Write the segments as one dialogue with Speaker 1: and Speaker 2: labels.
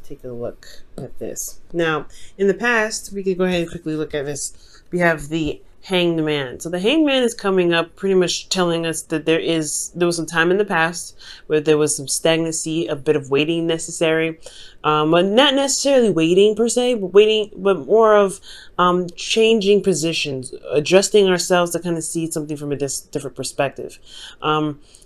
Speaker 1: take a look at this. Now, in the past, we could go ahead and quickly look at this. We have the Hanged Man. So the Hanged Man is coming up, pretty much telling us that there was some time in the past where there was some stagnancy, a bit of waiting necessary, but not necessarily waiting per se, but more of changing positions, adjusting ourselves to kind of see something from a different perspective.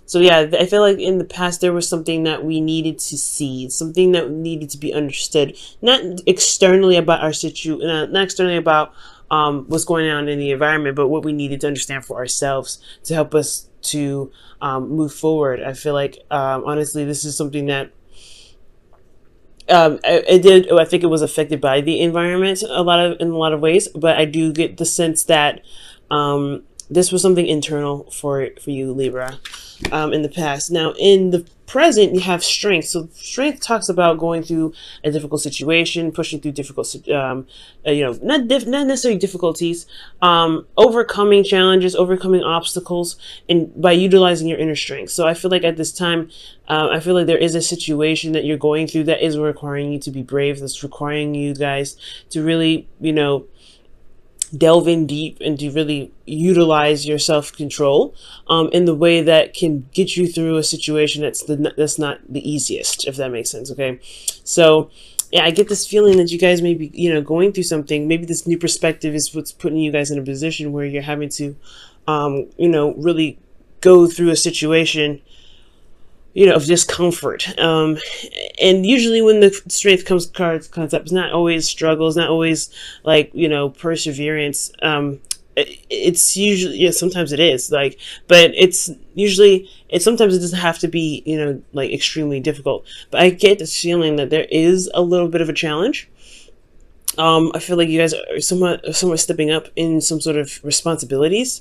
Speaker 1: So yeah, I feel like in the past there was something that we needed to see, something that needed to be understood, not externally about our situation, not externally about what's going on in the environment, but what we needed to understand for ourselves to help us to move forward. I feel like honestly, this is something that I think it was affected by the environment in a lot of ways, but I do get the sense that this was something internal for you, Libra, in the past. Now, in the present, you have strength. So strength talks about going through a difficult situation, pushing through difficult, not necessarily difficulties, overcoming challenges, overcoming obstacles, and by utilizing your inner strength. So I feel like at this time, I feel like there is a situation that you're going through that is requiring you to be brave. That's requiring you guys to really, delve in deep and to really utilize your self-control in the way that can get you through a situation that's not the easiest, if that makes sense. Okay, so yeah, I get this feeling that you guys may be going through something. Maybe this new perspective is what's putting you guys in a position where you're having to really go through a situation of discomfort. And usually when the strength comes up, it's not always struggles, not always like, perseverance. It's usually, sometimes it is but sometimes it doesn't have to be, extremely difficult. But I get this feeling that there is a little bit of a challenge. I feel like you guys are somewhat stepping up in some sort of responsibilities.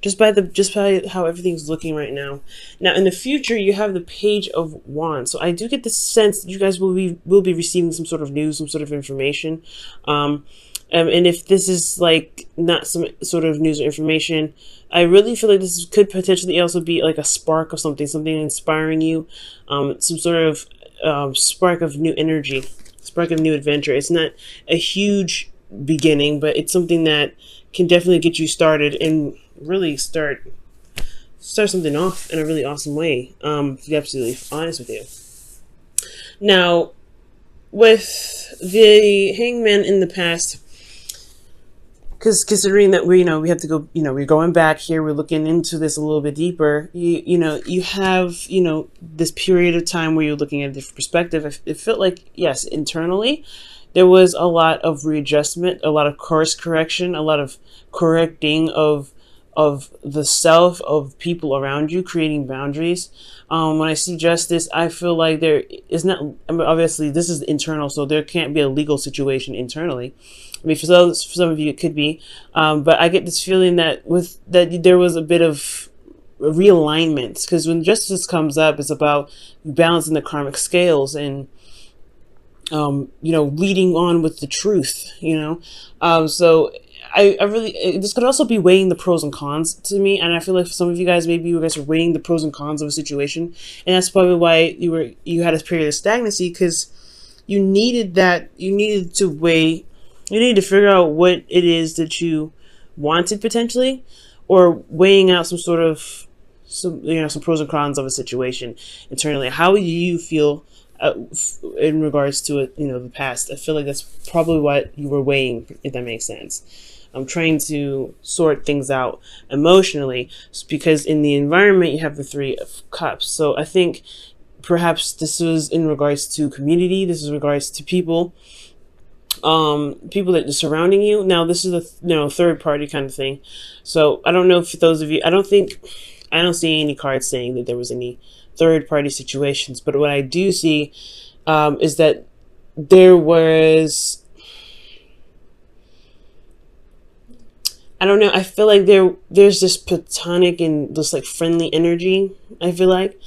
Speaker 1: Just by how everything's looking right now. Now, in the future, you have the Page of Wands. So I do get the sense that you guys will be receiving some sort of news, some sort of information. And if this is like not some sort of news or information, I really feel like this could potentially also be like a spark of something inspiring you, some sort of spark of new energy, spark of new adventure. It's not a huge beginning, but it's something that can definitely get you started and really start something off in a really awesome way, to be absolutely honest with you. Now, with the Hangman in the past, because considering that we have to go, we're going back here, we're looking into this a little bit deeper, you have this period of time where you're looking at a different perspective. It felt like, yes, internally there was a lot of readjustment, a lot of course correction, a lot of correcting of the self, of people around you, creating boundaries. When I see justice, I feel like there is not, obviously this is internal, so there can't be a legal situation internally. I mean, for some of you it could be, but I get this feeling that there was a bit of realignment, because when justice comes up, it's about balancing the karmic scales and leading on with the truth, so I really, this could also be weighing the pros and cons to me. And I feel like for some of you guys, maybe you guys are weighing the pros and cons of a situation. And that's probably why you had a period of stagnancy, because you needed to weigh, you needed to figure out what it is that you wanted potentially, or weighing out some pros and cons of a situation internally. How do you feel in regards to it, the past? I feel like that's probably what you were weighing, if that makes sense. I'm trying to sort things out emotionally, because in the environment you have the Three of Cups. So I think perhaps this was in regards to community. This is in regards to people that are surrounding you. Now this is a third party kind of thing. So I don't know if those of you, I don't see any cards saying that there was any third party situations, but what I do see is that there was, I don't know, I feel like there's this platonic and this like friendly energy. I feel like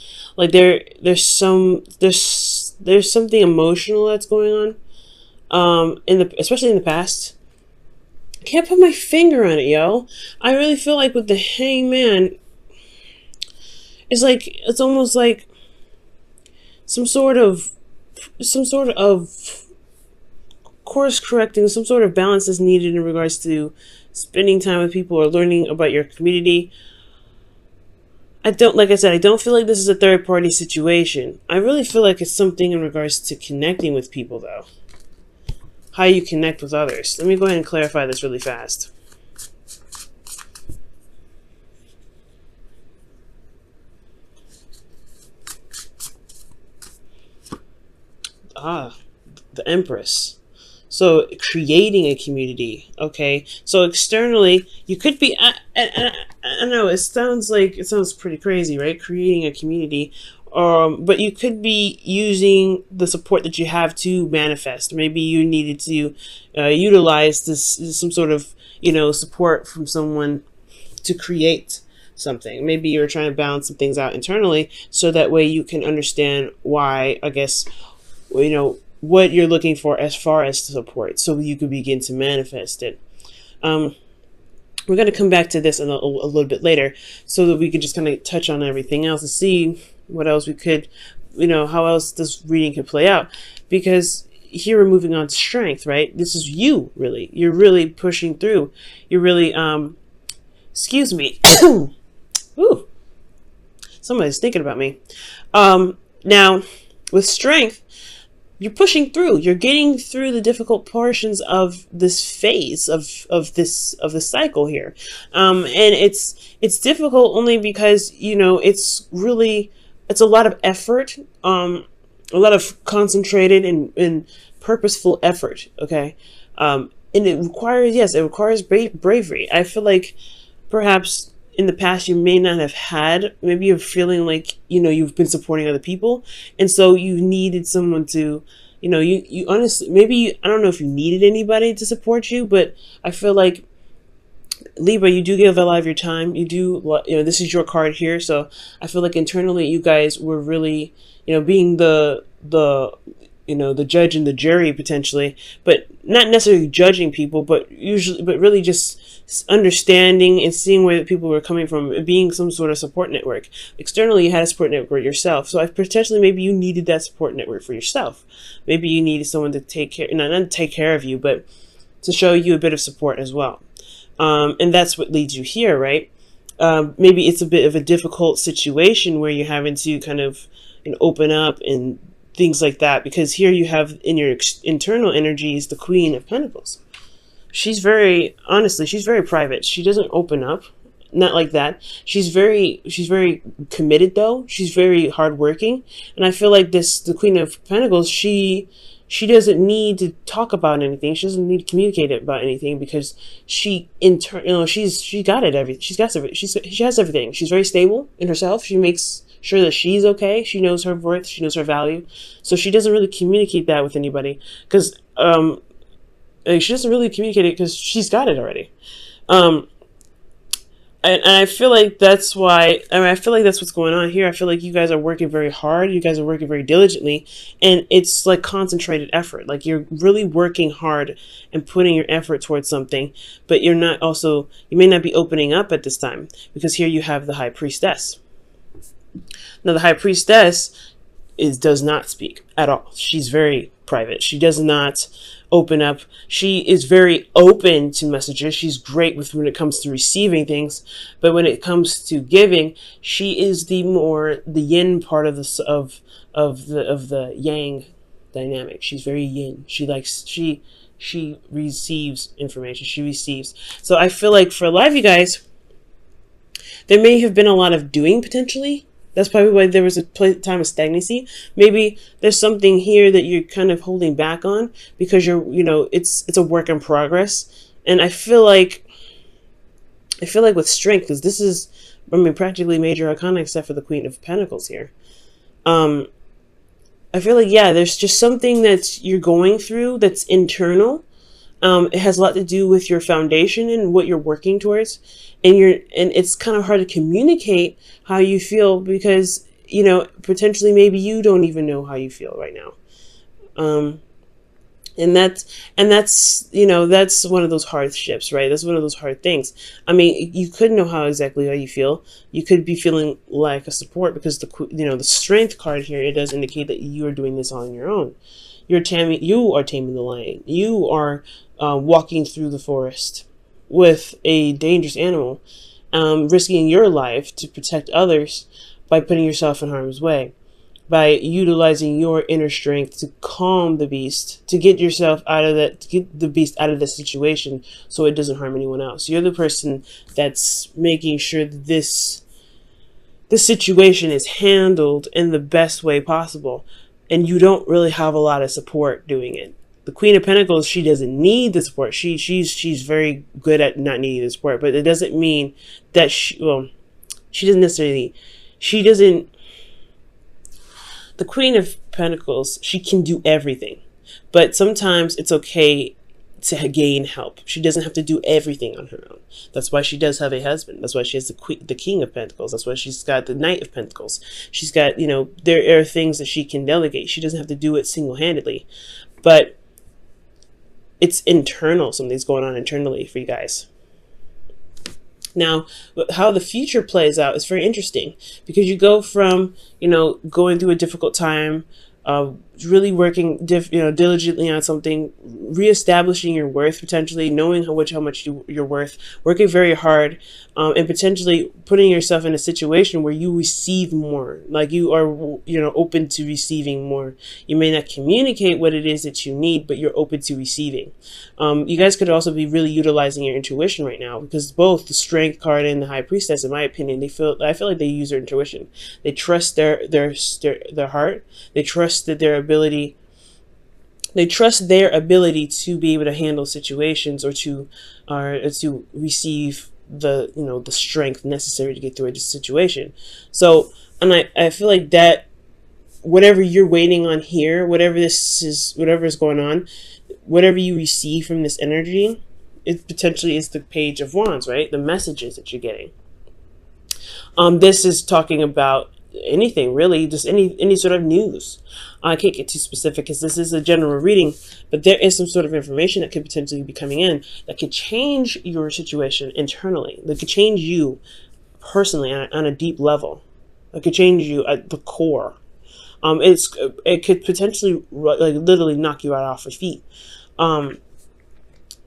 Speaker 1: there's something emotional that's going on, especially in the past. I can't put my finger on it, yo. I really feel like with the Hangman, it's almost like some sort of course correcting, some sort of balance is needed in regards to spending time with people or learning about your community. Like I said, I don't feel like this is a third party situation. I really feel like it's something in regards to connecting with people, though. How you connect with others. Let me go ahead and clarify this really fast. The Empress. So creating a community, okay? So externally, you could be, I know it sounds pretty crazy, right? Creating a community, but you could be using the support that you have to manifest. Maybe you needed to utilize some sort of, support from someone to create something. Maybe you're trying to balance some things out internally, so that way you can understand why, I guess, what you're looking for as far as support, so you can begin to manifest it. We're going to come back to this a little bit later, so that we can just kind of touch on everything else and see what else we could, how else this reading could play out. Because here we're moving on to strength, right? This is you, really. You're really pushing through. You're really, excuse me. Ooh, somebody's thinking about me. Now, with strength, you're pushing through. You're getting through the difficult portions of this phase of this cycle here, and it's difficult only because it's a lot of effort, a lot of concentrated and purposeful effort. Okay, and it requires bravery. I feel like perhaps in the past you may not have had, maybe you're feeling like, you've been supporting other people, and so you needed someone to, you honestly, maybe, I don't know if you needed anybody to support you, but I feel like, Libra, you do give a lot of your time. You do, this is your card here, so I feel like internally you guys were really, being the judge and the jury potentially, but not necessarily judging people, but really just understanding and seeing where people were coming from, being some sort of support network. Externally, you had a support network yourself, so potentially maybe you needed that support network for yourself. Maybe you needed someone to take care, not to take care of you, but to show you a bit of support as well. And that's what leads you here, right? Maybe it's a bit of a difficult situation where you're having to kind of open up and things like that, because here you have in your internal energies the Queen of Pentacles. She's very private. She doesn't open up, not like that. She's very committed though. She's very hardworking, and I feel like the Queen of Pentacles, she doesn't need to talk about anything. She doesn't need to communicate about anything, because she got it. She has everything. She's very stable in herself. She makes sure that she's okay. She knows her worth. She knows her value. So she doesn't really communicate that with anybody, because she doesn't really communicate it because she's got it already. And I feel like that's why. I feel like that's what's going on here. I feel like you guys are working very hard. You guys are working very diligently, and it's like concentrated effort. Like you're really working hard and putting your effort towards something, but you may not be opening up at this time, because here you have the High Priestess. Now, the High Priestess does not speak at all. She's very private. She does not open up. She is very open to messages. She's great when it comes to receiving things, but when it comes to giving, she is the yin part of the yang dynamic. She's very yin. She receives information. She receives. So I feel like for a lot of you guys, there may have been a lot of doing potentially. That's probably why there was a time of stagnancy. Maybe there's something here that you're kind of holding back on, because it's a work in progress. And I feel like with strength, because this is, practically major arcana except for the Queen of Pentacles here. I feel like, there's just something that you're going through that's internal. It has a lot to do with your foundation and what you're working towards, and it's kind of hard to communicate how you feel, because potentially maybe you don't even know how you feel right now. And that's you know, that's one of those hardships, right? That's one of those hard things. I mean, you could know how you feel. You could be feeling like a support, because the strength card here, it does indicate that you are doing this on your own. You are taming the lion. You are walking through the forest with a dangerous animal, risking your life to protect others by putting yourself in harm's way, by utilizing your inner strength to calm the beast, to get yourself out of that, to get the beast out of the situation so it doesn't harm anyone else. You're the person that's making sure that this situation is handled in the best way possible, and you don't really have a lot of support doing it. The Queen of Pentacles, she doesn't need the support. She's very good at not needing the support, but it doesn't mean that she doesn't necessarily, she doesn't, the Queen of Pentacles, she can do everything, but sometimes it's okay to gain help. She doesn't have to do everything on her own. That's why she does have a husband. That's why she has the King of Pentacles. That's why she's got the Knight of Pentacles. She's got, there are things that she can delegate. She doesn't have to do it single-handedly, but it's internal. Something's going on internally for you guys. Now, how the future plays out is very interesting, because you go from, going through a difficult time, really working, diligently on something, reestablishing your worth, potentially knowing how much you're worth, working very hard, and potentially putting yourself in a situation where you receive more, like you are, open to receiving more. You may not communicate what it is that you need, but you're open to receiving. You guys could also be really utilizing your intuition right now, because both the Strength card and the High Priestess, in my opinion, I feel like they use their intuition. They trust their heart. They trust that their ability to be able to handle situations, or to receive the strength necessary to get through a situation. So, and I feel like that whatever you're waiting on here, whatever is going on, whatever you receive from this energy, it potentially is the Page of Wands, right? The messages that you're getting. This is talking about anything, really, just any sort of news. I can't get too specific because this is a general reading, but there is some sort of information that could potentially be coming in that could change your situation internally, that could change you personally on a deep level, that could change you at the core. It could potentially literally knock you out off your feet.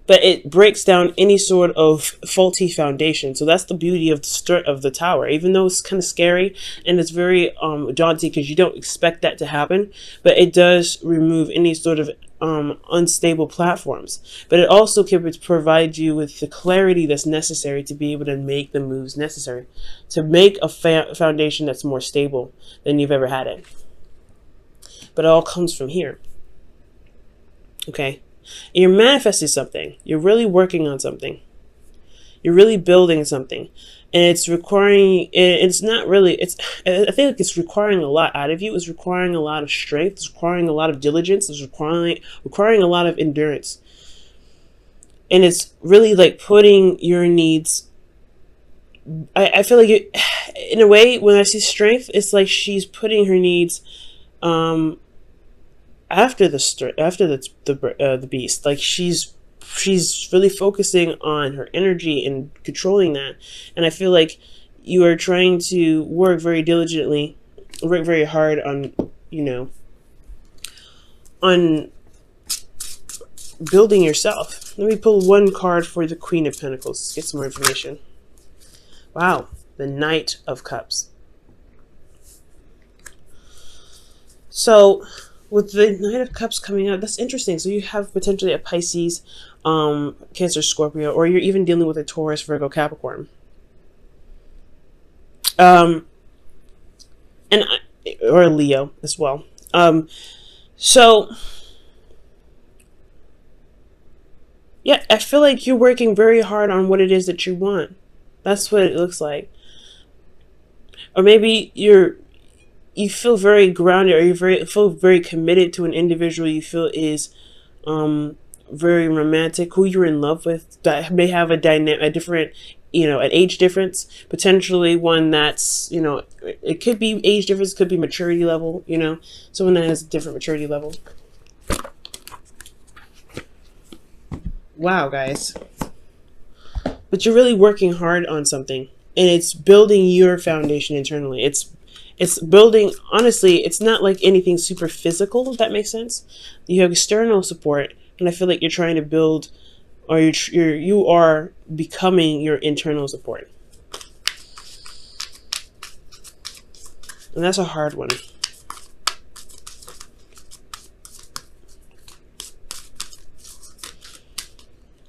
Speaker 1: But it breaks down any sort of faulty foundation. So that's the beauty of the Tower. Even though it's kind of scary and it's very daunting, because you don't expect that to happen, but it does remove any sort of unstable platforms. But it also can provide you with the clarity that's necessary to be able to make the moves necessary to make a foundation that's more stable than you've ever had it. But it all comes from here. Okay? And you're manifesting something. You're really working on something. You're really building something. And it's requiring, it's not really, I think it's requiring a lot out of you. It's requiring a lot of strength. It's requiring a lot of diligence. It's requiring a lot of endurance. And it's really like putting your needs, I feel like in a way, when I see strength, it's like she's putting her needs, after the beast. Like she's really focusing on her energy and controlling that. And I feel like you are trying to work very diligently, work very hard on, on building yourself. Let me pull one card for the Queen of Pentacles. Let's get some more information. Wow, the Knight of Cups. So with the Knight of Cups coming out, that's interesting. So you have potentially a Pisces, Cancer, Scorpio, or you're even dealing with a Taurus, Virgo, Capricorn. Or a Leo as well. So yeah, I feel like you're working very hard on what it is that you want. That's what it looks like. Or maybe you feel very grounded, or you feel very committed to an individual you feel is very romantic, who you're in love with, that may have a different, an age difference, potentially one that's, it could be age difference, could be maturity level, someone that has a different maturity level. Wow, guys. But you're really working hard on something, and it's building your foundation internally. It's building, honestly, it's not like anything super physical, if that makes sense. You have external support, and I feel like you're trying to build, or you are becoming your internal support. And that's a hard one.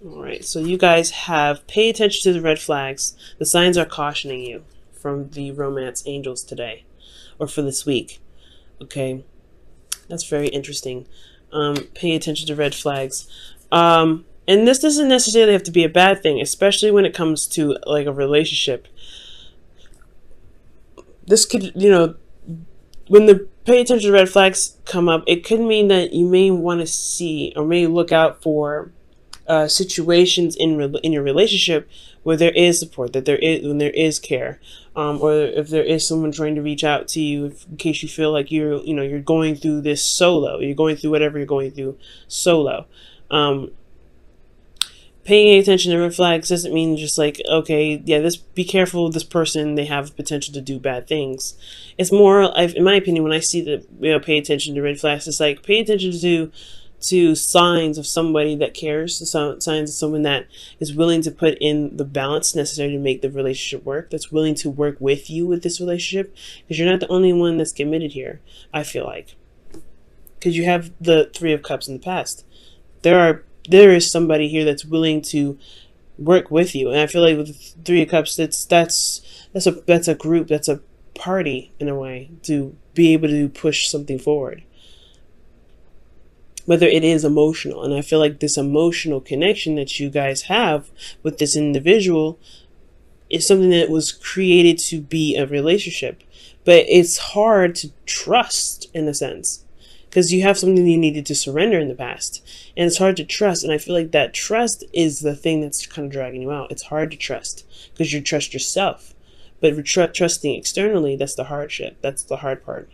Speaker 1: All right, so you guys have pay attention to the red flags. The signs are cautioning you from the romance angels today, or for this week. Okay, that's very interesting. Pay attention to red flags. And this doesn't necessarily have to be a bad thing, especially when it comes to like a relationship. This could, you know, when the pay attention to red flags come up, it could mean that you may want to see or may look out for situations in your relationship where there is support, that when there is care, or if there is someone trying to reach out to you, in case you feel like you're going through this solo, you're going through whatever you're going through solo. Paying attention to red flags doesn't mean just like, okay, yeah, be careful with this person, they have potential to do bad things. It's more, in my opinion, when I see that, pay attention to red flags, it's like pay attention to signs of somebody that cares, signs of someone that is willing to put in the balance necessary to make the relationship work, that's willing to work with you with this relationship, because you're not the only one that's committed here, I feel like. Because you have the Three of Cups in the past. There is somebody here that's willing to work with you, and I feel like with the Three of Cups, that's a group, that's a party in a way, to be able to push something forward. Whether it is emotional, and I feel like this emotional connection that you guys have with this individual is something that was created to be a relationship, but it's hard to trust in a sense, because you have something you needed to surrender in the past, and it's hard to trust. And I feel like that trust is the thing that's kind of dragging you out. It's hard to trust because you trust yourself, but trusting externally, that's the hardship. That's the hard part.